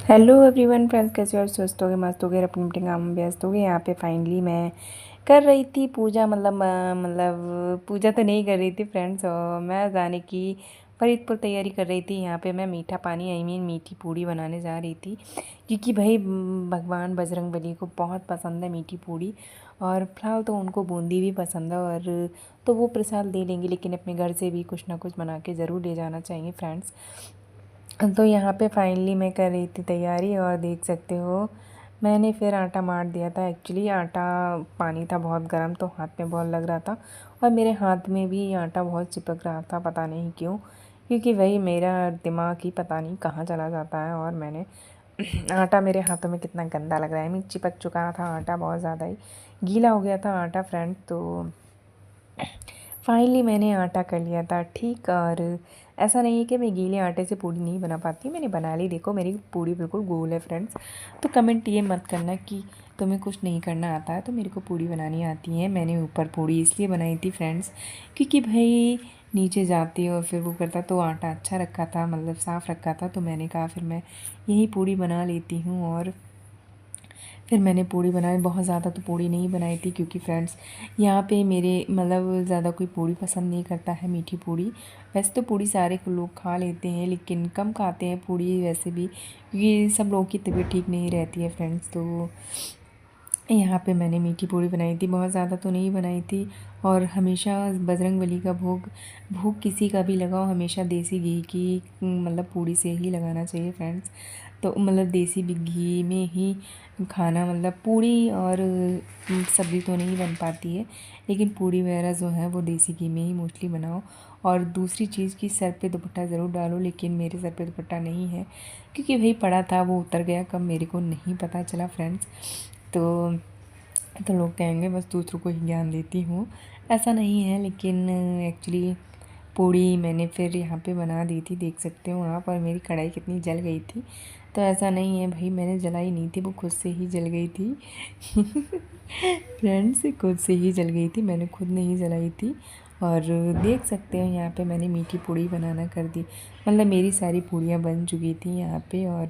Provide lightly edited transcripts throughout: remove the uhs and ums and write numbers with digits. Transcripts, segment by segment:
Hello everyone friends, कैसे हो? और स्वस्थ हो गए, मस्त हो गए, अपनी अपनी काम में व्यस्त हो गए। यहाँ पे फाइनली मैं कर रही थी पूजा, मतलब पूजा तो नहीं कर रही थी फ्रेंड्स, और मैं जाने की फरीदपुर तैयारी कर रही थी। यहाँ पे मैं मीठा पानी मीठी पूड़ी बनाने जा रही थी, क्योंकि भाई भगवान बजरंगबली को बहुत पसंद है मीठी पूड़ी। और फिलहाल तो उनको बूंदी भी पसंद है, और तो वो प्रसाद ले लेंगे, लेकिन अपने घर से भी कुछ ना कुछ बना के ज़रूर ले जाना चाहिए फ्रेंड्स। तो यहाँ पे फाइनली मैं कर रही थी तैयारी, और देख सकते हो मैंने फिर आटा मार दिया था। एक्चुअली आटा पानी था बहुत गर्म, तो हाथ में बहुत लग रहा था, और मेरे हाथ में भी आटा बहुत चिपक रहा था, पता नहीं क्यों। क्योंकि वही मेरा दिमाग ही पता नहीं कहाँ चला जाता है। और मैंने आटा मेरे हाथों में कितना गंदा लग रहा है, चिपक चुका था आटा, बहुत ज़्यादा ही गीला हो गया था आटा फ्रेंड। तो फाइनली मैंने आटा कर लिया था ठीक। और ऐसा नहीं है कि मैं गीले आटे से पूड़ी नहीं बना पाती, मैंने बना ली। देखो मेरी पूड़ी बिल्कुल गोल है फ्रेंड्स। तो कमेंट ये मत करना कि तुम्हें कुछ नहीं करना आता है, तो मेरे को पूड़ी बनानी आती है। मैंने ऊपर पूड़ी इसलिए बनाई थी फ्रेंड्स, क्योंकि भाई नीचे जाती और फिर वो करता, तो आटा अच्छा रखा था, मतलब साफ़ रखा था। तो मैंने कहा फिर मैं यही पूड़ी बना लेती हूँ। और फिर मैंने पूड़ी बनाई। बहुत ज़्यादा तो पूड़ी नहीं बनाई थी, क्योंकि फ्रेंड्स यहाँ पे मेरे मतलब ज़्यादा कोई पूड़ी पसंद नहीं करता है, मीठी पूड़ी। वैसे तो पूड़ी सारे को लोग खा लेते हैं, लेकिन कम खाते हैं पूड़ी वैसे भी, क्योंकि सब लोगों की तबीयत ठीक नहीं रहती है फ्रेंड्स। तो यहाँ पे मैंने मीठी पूड़ी बनाई थी, बहुत ज़्यादा तो नहीं बनाई थी। और हमेशा बजरंगबली का भोग भोग किसी का भी लगाओ, हमेशा देसी घी की मतलब पूड़ी से ही लगाना चाहिए फ्रेंड्स। तो मतलब देसी घी में ही खाना, मतलब पूड़ी और सब्ज़ी तो नहीं बन पाती है, लेकिन पूड़ी वगैरह जो है वो देसी घी में ही मोस्टली बनाओ। और दूसरी चीज़ कि सर पे दुपट्टा ज़रूर डालो, लेकिन मेरे सर पे दुपट्टा नहीं है, क्योंकि भाई पड़ा था, वो उतर गया कब मेरे को नहीं पता चला फ्रेंड्स। तो लोग कहेंगे बस दूसरों को ही ज्ञान देती हूँ, ऐसा नहीं है। लेकिन एक्चुअली पूड़ी मैंने फिर यहाँ पे बना दी थी, देख सकते हो आप। और मेरी कढ़ाई कितनी जल गई थी, तो ऐसा नहीं है भाई मैंने जलाई नहीं थी, वो खुद से ही जल गई थी। फ्रेंड्स खुद से ही जल गई थी, मैंने खुद नहीं जलाई थी। और देख सकते हो यहाँ पे मैंने मीठी पूड़ी बनाना कर दी, मतलब मेरी सारी पूड़ियाँ बन चुकी थी यहाँ पे। और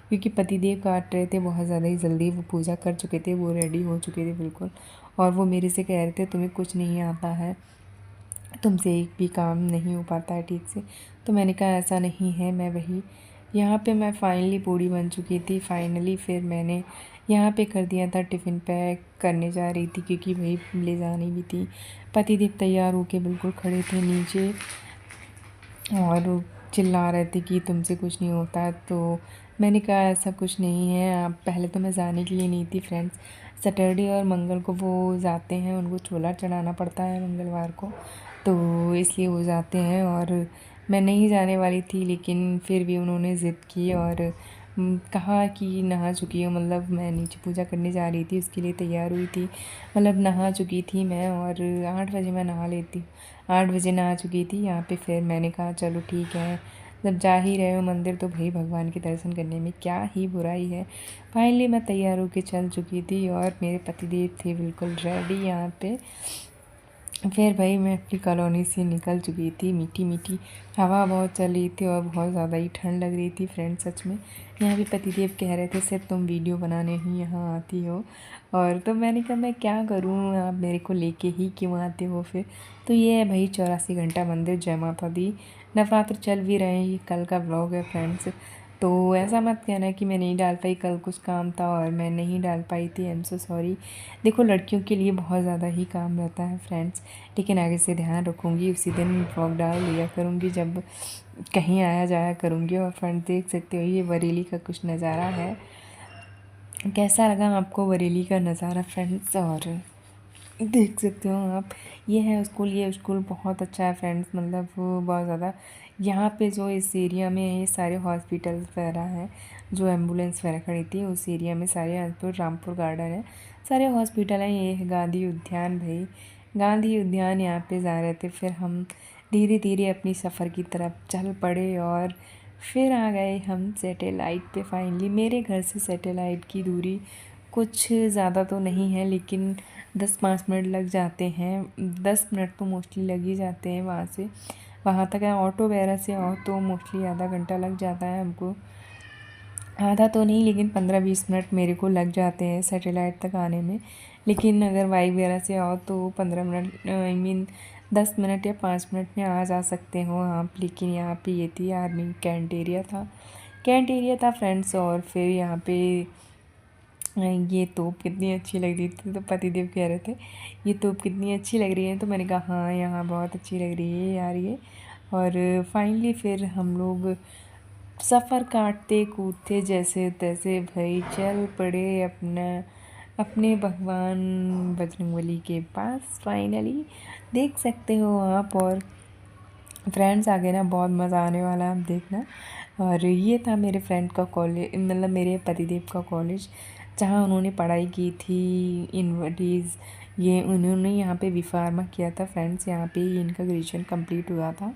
क्योंकि पतिदेव काट रहे थे बहुत ज़्यादा ही जल्दी, वो पूजा कर चुके थे, वो रेडी हो चुके थे बिल्कुल। और वो मेरे से कह रहे थे तुम्हें कुछ नहीं आता है, तुमसे एक भी काम नहीं हो पाता है ठीक से। तो मैंने कहा ऐसा नहीं है, मैं वही यहाँ पे मैं फाइनली पूड़ी बन चुकी थी फाइनली। फिर मैंने यहाँ पे कर दिया था, टिफ़िन पैक करने जा रही थी, क्योंकि भाई ले जानी भी थी। पतिदेव तैयार होके बिल्कुल खड़े थे नीचे, और चिल्ला रहे थे कि तुमसे कुछ नहीं होता। तो मैंने कहा ऐसा कुछ नहीं है। आप पहले तो मैं जाने के लिए नहीं थी फ्रेंड्स, सैटरडे और मंगल को वो जाते हैं, उनको छोला चढ़ाना पड़ता है मंगलवार को, तो इसलिए वो जाते हैं। और मैं नहीं जाने वाली थी, लेकिन फिर भी उन्होंने ज़िद की और कहा कि नहा चुकी हो, मतलब मैं नीचे पूजा करने जा रही थी, उसके लिए तैयार हुई थी, मतलब नहा चुकी थी मैं। और 8 बजे मैं नहा लेती, 8 बजे नहा चुकी थी यहाँ पे। फिर मैंने कहा चलो ठीक है, जब जा ही रहे हो मंदिर, तो भाई भगवान के दर्शन करने में क्या ही बुराई है। फाइनली मैं तैयार होकर चल चुकी थी, और मेरे पतिदेव थे बिल्कुल रेडी यहाँ पे। फिर भाई मैं अपनी कॉलोनी से निकल चुकी थी, मीठी मीठी हवा बहुत चल रही थी, और बहुत ज़्यादा ही ठंड लग रही थी फ्रेंड सच में। यहाँ भी पतिदेव कह रहे थे सिर्फ तुम वीडियो बनाने ही यहाँ आती हो। और तो मैंने कहा मैं क्या करूँ, आप मेरे को लेके ही क्यों आते हो फिर। तो ये है भाई 84 घंटा मंदिर, जय माता दी। नवरात्र चल भी रहे हैं, ये कल का व्लॉग है फ्रेंड्स। तो ऐसा मत कहना कि मैं नहीं डाल पाई, कल कुछ काम था और मैं नहीं डाल पाई थी, आई एम सो सॉरी। देखो लड़कियों के लिए बहुत ज़्यादा ही काम रहता है फ्रेंड्स, लेकिन आगे से ध्यान रखूँगी, उसी दिन व्लॉग डाल लिया करूँगी जब कहीं आया जाया करूँगी। और फ्रेंड्स देख सकते हो ये बरेली का कुछ नज़ारा है, कैसा लगा आपको बरेली का नज़ारा फ्रेंड्स। और देख सकते हो आप, ये है स्कूल, ये स्कूल बहुत अच्छा है फ्रेंड्स, मतलब वो बहुत ज़्यादा यहाँ पे जो इस एरिया में है, ये सारे हॉस्पिटल वगैरह हैं, जो एम्बुलेंस वगैरह खड़ी थी उस एरिया में सारे, रामपुर गार्डन है, सारे हॉस्पिटल हैं। ये है गांधी उद्यान, भाई गांधी उद्यान, यहाँ पे जा रहे थे। फिर हम धीरे धीरे अपनी सफ़र की तरफ चल पड़े, और फिर आ गए हम सैटेलाइट पे फाइनली। मेरे घर से सैटेलाइट की दूरी कुछ ज़्यादा तो नहीं है, लेकिन 10-5 मिनट लग जाते हैं, 10 मिनट तो मोस्टली लग ही जाते हैं वहाँ से वहाँ तक है। ऑटो वगैरह से आओ तो मोस्टली आधा घंटा लग जाता है हमको। आधा तो नहीं लेकिन 15-20 मिनट मेरे को लग जाते हैं सैटेलाइट तक आने में। लेकिन अगर वाई वगैरह से आओ तो 15 मिनट आई मीन 10 मिनट या 5 मिनट में आ जा सकते हो आप। लेकिन यहाँ पे ये थी आर्मी कैंट एरिया था फ्रेंड्स। और फिर यहाँ पे ये तोप कितनी अच्छी लग रही थी, तो पतिदेव कह रहे थे ये तोप कितनी अच्छी लग रही है। तो मैंने कहा हाँ यहाँ बहुत अच्छी लग रही है यार ये। और फाइनली फिर हम लोग सफ़र काटते कूदते जैसे तैसे भाई चल पड़े अपने भगवान बजरंगबली के पास। फाइनली देख सकते हो आप। और फ्रेंड्स आगे ना बहुत मज़ा आने वाला है, आप देखना। और ये था मेरे फ्रेंड का कॉलेज, मतलब मेरे पतिदेव का कॉलेज, जहाँ उन्होंने पढ़ाई की थी इनवर्टीज़। ये उन्होंने यहाँ पे विफार्मा किया था फ्रेंड्स, यहाँ पे ही इनका ग्रेजुएशन कंप्लीट हुआ था।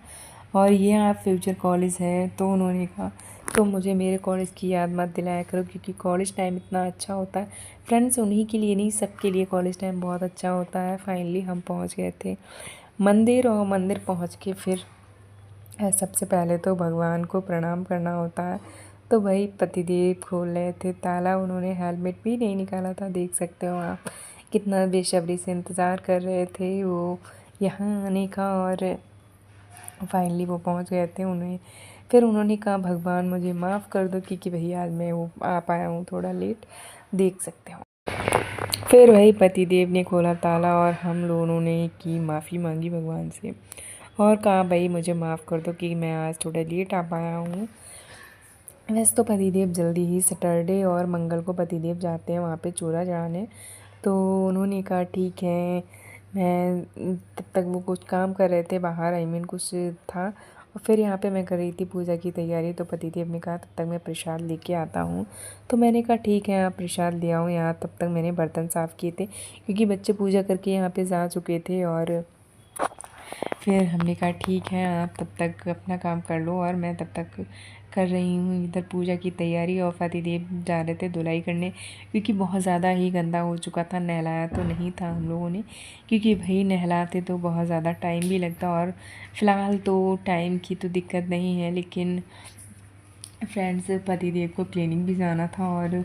और ये आप फ्यूचर कॉलेज है। तो उन्होंने कहा तो मुझे मेरे कॉलेज की याद मत दिलाया करो, क्योंकि कॉलेज टाइम इतना अच्छा होता है फ्रेंड्स, उन्हीं के लिए नहीं सबके लिए कॉलेज टाइम बहुत अच्छा होता है। फाइनली हम पहुँच गए थे मंदिर। और मंदिर पहुँच के फिर सबसे पहले तो भगवान को प्रणाम करना होता है। तो वही पतिदेव खोल रहे थे ताला, उन्होंने हेलमेट भी नहीं निकाला था, देख सकते हो आप कितना बेसब्री से इंतज़ार कर रहे थे वो यहाँ आने का। और फाइनली वो पहुँच गए थे। फिर उन्होंने कहा भगवान मुझे माफ़ कर दो, क्योंकि भैया आज मैं वो आ पाया हूँ थोड़ा लेट, देख सकते हो। फिर वही पतिदेव ने खोला ताला और हम दोनों ने की माफ़ी मांगी भगवान से और कहा भाई मुझे माफ़ कर दो कि मैं आज थोड़ा लेट आ पाया हूँ। वैसे तो पतिदेव जल्दी ही सैटरडे और मंगल को पतिदेव जाते हैं वहाँ पे चूड़ा चढ़ाने। तो उन्होंने कहा ठीक है। मैं तब तक वो कुछ काम कर रहे थे बाहर, आई मीन कुछ था। और फिर यहाँ पे मैं कर रही थी पूजा की तैयारी। तो पतिदेव ने कहा तब तक मैं प्रसाद लेके आता हूँ। तो मैंने कहा ठीक है आप प्रसाद ले आओ यहाँ। तब तक मैंने बर्तन साफ़ किए थे, क्योंकि बच्चे पूजा करके यहाँ पे जा चुके थे। और फिर हमने कहा ठीक है आप तब तक अपना काम कर लो और मैं तब तक कर रही हूँ इधर पूजा की तैयारी। और पतिदेव जा रहे थे धुलाई करने, क्योंकि बहुत ज़्यादा ही गंदा हो चुका था। नहलाया तो नहीं था हम लोगों ने, क्योंकि भाई नहलाते तो बहुत ज़्यादा टाइम भी लगता। और फ़िलहाल तो टाइम की तो दिक्कत नहीं है, लेकिन फ्रेंड्स पतिदेव को क्लिनिक भी जाना था। और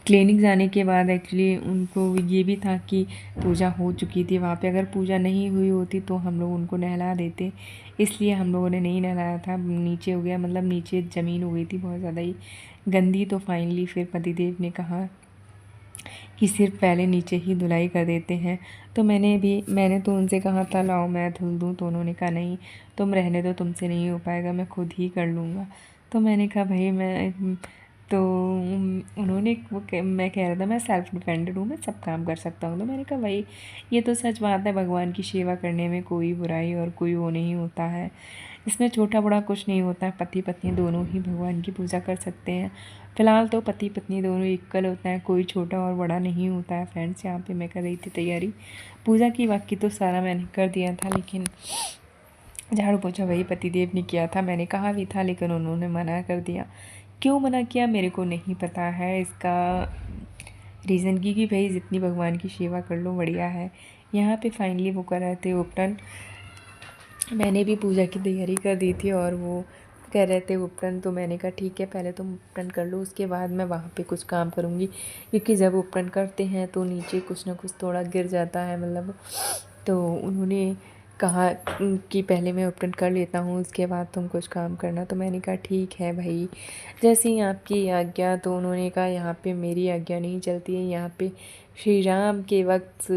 क्लिनिक जाने के बाद एक्चुअली उनको ये भी था कि पूजा हो चुकी थी वहाँ पे, अगर पूजा नहीं हुई होती तो हम लोग उनको नहला देते, इसलिए हम लोगों ने नहीं नहलाया था। नीचे हो गया, मतलब नीचे ज़मीन हो गई थी बहुत ज़्यादा ही गंदी। तो फाइनली फिर पतिदेव ने कहा कि सिर्फ पहले नीचे ही धुलाई कर देते हैं। तो मैंने तो उनसे कहा था लाओ मैं धुल दूँ। तो उन्होंने कहा नहीं तुम रहने दो, तुमसे नहीं हो पाएगा, मैं खुद ही कर लूँगा। तो मैंने कहा भाई तो उन्होंने मैं कह रहा था मैं सेल्फ डिपेंडेंट हूँ, मैं सब काम कर सकता हूँ। तो मैंने कहा भाई ये तो सच बात है, भगवान की सेवा करने में कोई बुराई और कोई वो नहीं होता है, इसमें छोटा बड़ा कुछ नहीं होता है। पति पत्नी दोनों ही भगवान की पूजा कर सकते हैं। फ़िलहाल तो पति पत्नी दोनों इक्वल होता है, कोई छोटा और बड़ा नहीं होता है फ्रेंड्स। यहाँ पे मैं कर रही थी तैयारी पूजा की, बाकी तो सारा मैंने कर दिया था, लेकिन झाड़ू पोछा वही पतिदेव ने किया था। मैंने कहा भी था लेकिन उन्होंने मना कर दिया। क्यों मना किया मेरे को नहीं पता है इसका रीज़न, क्योंकि भाई जितनी भगवान की सेवा कर लो बढ़िया है। यहाँ पे फाइनली वो कर रहे थे उपटन, मैंने भी पूजा की तैयारी कर दी थी और वो कह रहे थे उपटन। तो मैंने कहा ठीक है पहले तुम उपटन कर लो, उसके बाद मैं वहाँ पे कुछ काम करूँगी, क्योंकि जब उपटन करते हैं तो नीचे कुछ ना कुछ थोड़ा गिर जाता है मतलब। तो उन्होंने कहा कि पहले मैं उपटन कर लेता हूँ उसके बाद तुम कुछ काम करना। तो मैंने कहा ठीक है भाई जैसे ही आपकी आज्ञा। तो उन्होंने कहा यहाँ पे मेरी आज्ञा नहीं चलती है, यहाँ पे श्री राम के वक्त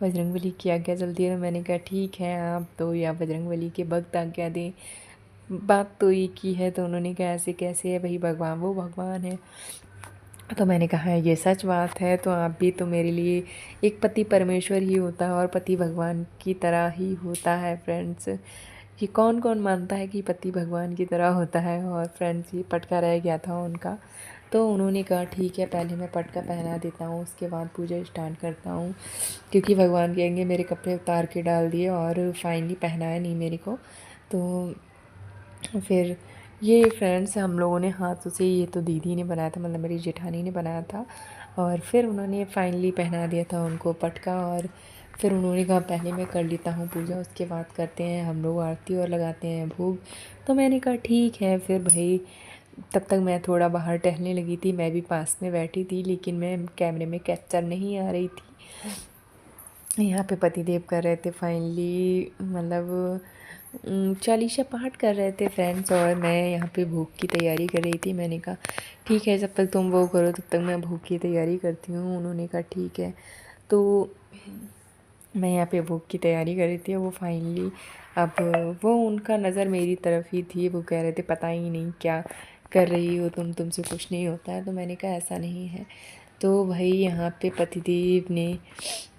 बजरंगबली की आज्ञा चलती है। तो मैंने कहा ठीक है आप तो या बजरंगबली के भक्त आज्ञा दें, बात तो एक ही है। तो उन्होंने कहा ऐसे कैसे है भाई, भगवान वो भगवान है। तो मैंने कहा ये सच बात है, तो आप भी तो मेरे लिए एक पति परमेश्वर ही होता है और पति भगवान की तरह ही होता है फ्रेंड्स। ये कौन कौन मानता है कि पति भगवान की तरह होता है। और फ्रेंड्स ये पटका रह गया था उनका। तो उन्होंने कहा ठीक है पहले मैं पटका पहना देता हूँ उसके बाद पूजा स्टार्ट करता हूँ, क्योंकि भगवान कहेंगे मेरे कपड़े उतार के डाल दिए और फाइनली पहनाया नहीं मेरे को। तो फिर ये फ्रेंड्स हम लोगों ने हाथों से, ये तो दीदी ने बनाया था मतलब मेरी जेठानी ने बनाया था। और फिर उन्होंने फाइनली पहना दिया था उनको पटका। और फिर उन्होंने कहा पहले मैं कर लेता हूँ पूजा उसके बाद करते हैं हम लोग आरती और लगाते हैं भोग। तो मैंने कहा ठीक है फिर भाई तब तक मैं थोड़ा बाहर टहलने लगी थी। मैं भी पास में बैठी थी, लेकिन मैं कैमरे में कैप्चर नहीं आ रही थी। यहाँ पे पतिदेव कर रहे थे फाइनली मतलब चालीसा पाठ कर रहे थे फ्रेंड्स, और मैं यहाँ पे भोग की तैयारी कर रही थी। मैंने कहा ठीक है, जब तक तुम वो करो तब तक मैं भोग की तैयारी करती हूँ। उन्होंने कहा ठीक है। तो मैं यहाँ पे भोग की तैयारी कर रही थी। वो फाइनली अब वो उनका नज़र मेरी तरफ ही थी। वो कह रहे थे पता ही नहीं क्या कर रही हो तुमसे कुछ नहीं होता है। तो मैंने कहा ऐसा नहीं है। तो भाई यहाँ पे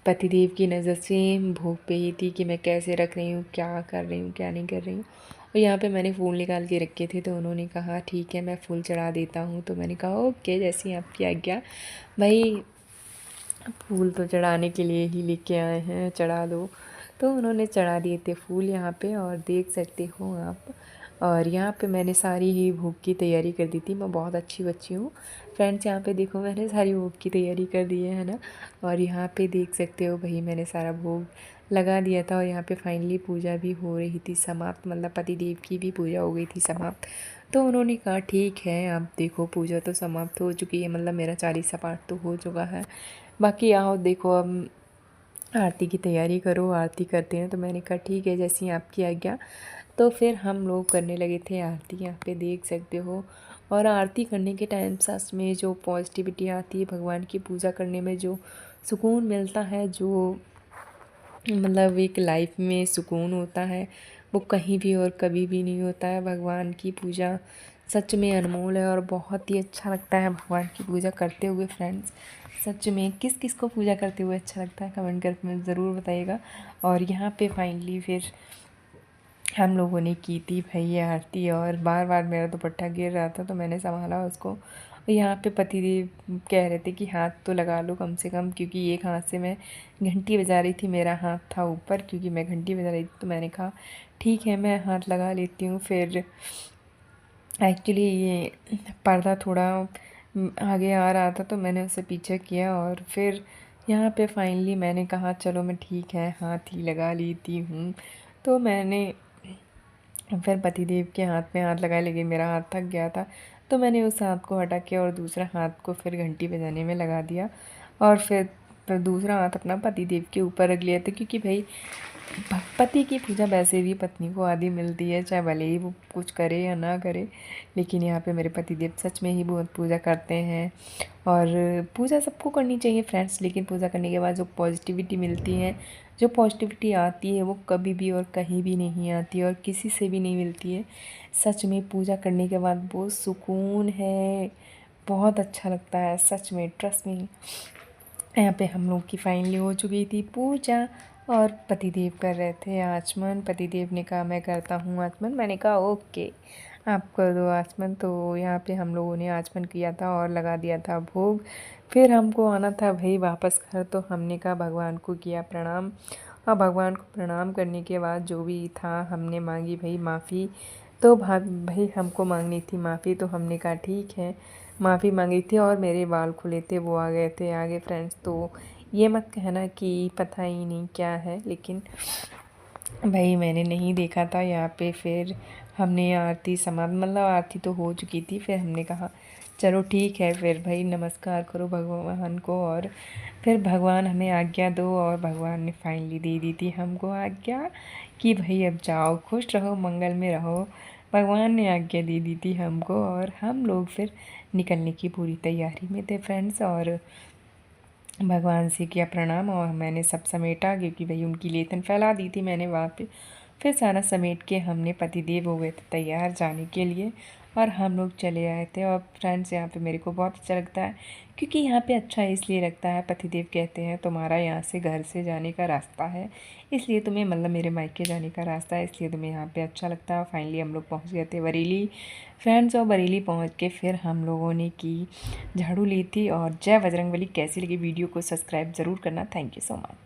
पतिदेव की नज़र सेम भोग पे ही थी कि मैं कैसे रख रही हूँ, क्या कर रही हूँ, क्या नहीं कर रही हूँ। और यहाँ पे मैंने फूल निकाल के रखे थे, तो उन्होंने कहा ठीक है मैं फूल चढ़ा देता हूँ। तो मैंने कहा ओके, जैसी आपकी आज्ञा। भाई फूल तो चढ़ाने के लिए ही लेके आए हैं, चढ़ा दो। तो उन्होंने चढ़ा दिए थे फूल यहाँ पे, और देख सकते हो आप। और यहाँ पे मैंने सारी ही भोग की तैयारी कर दी थी। मैं बहुत अच्छी बच्ची हूँ फ्रेंड्स। यहाँ पे देखो मैंने सारी भोग की तैयारी कर दी है ना। और यहाँ पे देख सकते हो भाई मैंने सारा भोग लगा दिया था। और यहाँ पे फाइनली पूजा भी हो रही थी समाप्त, मतलब पतिदेव की भी पूजा हो गई थी समाप्त। तो उन्होंने कहा ठीक है, अब देखो पूजा तो समाप्त हो चुकी है, मतलब मेरा 40 पाठ तो हो चुका है। बाकी आओ देखो अब आरती की तैयारी करो, आरती करते हैं। तो मैंने कहा ठीक है, जैसी आपकी आज्ञा। तो फिर हम लोग करने लगे थे आरती। यहाँ पे देख सकते हो। और आरती करने के टाइम सच में जो पॉजिटिविटी आती है, भगवान की पूजा करने में जो सुकून मिलता है, जो मतलब एक लाइफ में सुकून होता है, वो कहीं भी और कभी भी नहीं होता है। भगवान की पूजा सच में अनमोल है, और बहुत ही अच्छा लगता है भगवान की पूजा करते हुए फ्रेंड्स। सच में किस किस को पूजा करते हुए अच्छा लगता है कमेंट करके ज़रूर बताइएगा। और यहाँ पे फाइनली फिर हम लोगों ने की थी भाई आरती, और बार बार मेरा दुपट्टा गिर रहा था तो मैंने संभाला उसको। और यहाँ पे पतिदेव कह रहे थे कि हाथ तो लगा लो कम से कम, क्योंकि एक हाथ से मैं घंटी बजा रही थी, मेरा हाथ था ऊपर क्योंकि मैं घंटी बजा रही थी। तो मैंने कहा ठीक है मैं हाथ लगा लेती हूँ। फिर एक्चुअली ये पर्दा थोड़ा आगे आ रहा था तो मैंने उसे पीछे किया, और फिर यहाँ पे फाइनली मैंने कहा चलो मैं ठीक है हाथ ही लगा लेती हूँ। तो मैंने फिर पतिदेव के हाथ में हाथ लगाए, लेकिन मेरा हाथ थक गया था। तो मैंने उस हाथ को हटा के और दूसरा हाथ को फिर घंटी बजाने में लगा दिया। और फिर दूसरा हाथ अपना पतिदेव के ऊपर रख लिया था, क्योंकि भाई पति की पूजा वैसे भी पत्नी को आधी मिलती है, चाहे भले ही वो कुछ करे या ना करे। लेकिन यहाँ पे मेरे पतिदेव सच में ही बहुत पूजा करते हैं। और पूजा सबको करनी चाहिए फ्रेंड्स, लेकिन पूजा करने के बाद जो पॉजिटिविटी मिलती है, जो पॉजिटिविटी आती है, वो कभी भी और कहीं भी नहीं आती और किसी से भी नहीं मिलती है। सच में पूजा करने के बाद बहुत सुकून है, बहुत अच्छा लगता है सच में, ट्रस्ट मी। यहाँ पे हम लोग की फाइनली हो चुकी थी पूजा, और पतिदेव कर रहे थे आचमन। पतिदेव ने कहा मैं करता हूँ आचमन। मैंने कहा ओके आप कर दो आचमन। तो यहाँ पे हम लोगों ने आचमन किया था और लगा दिया था भोग। फिर हमको आना था भाई वापस घर, तो हमने कहा भगवान को किया प्रणाम। और भगवान को प्रणाम करने के बाद जो भी था हमने मांगी भाई माफ़ी। तो भाई हमको मांगनी थी माफ़ी, तो हमने कहा ठीक है माफ़ी मांगी थी। और मेरे बाल खुले थे, वो आ गए थे आगे फ्रेंड्स। तो ये मत कहना कि पता ही नहीं क्या है, लेकिन भाई मैंने नहीं देखा था। यहाँ पे फिर हमने आरती समाप्त, मतलब आरती तो हो चुकी थी। फिर हमने कहा चलो ठीक है, फिर भाई नमस्कार करो भगवान को, और फिर भगवान हमें आज्ञा दो। और भगवान ने फाइनली दे दी थी हमको आज्ञा कि भाई अब जाओ खुश रहो मंगल में रहो। भगवान ने आज्ञा दे दी थी हमको, और हम लोग फिर निकलने की पूरी तैयारी में थे फ्रेंड्स। और भगवान से किया प्रणाम, और मैंने सब समेटा, क्योंकि भाई उनकी लेथन फैला दी थी मैंने वहाँ पे। फिर सारा समेट के हमने पतिदेव हो गए थे तैयार जाने के लिए, और हम लोग चले आए थे। और फ्रेंड्स यहाँ पे मेरे को बहुत अच्छा लगता है, क्योंकि यहाँ पे अच्छा इसलिए लगता है, पतिदेव कहते हैं तुम्हारा यहाँ से घर से जाने का रास्ता है, इसलिए तुम्हें मतलब मेरे मायके जाने का रास्ता है, इसलिए तुम्हें यहाँ पे अच्छा लगता है। फाइनली हम लोग पहुँच गए थे बरेली फ्रेंड्स। और बरेली पहुँच के फिर हम लोगों ने की झाड़ू ली थी। और जय बजरंगबली। कैसी लगी वीडियो को सब्सक्राइब ज़रूर करना। Thank you so much.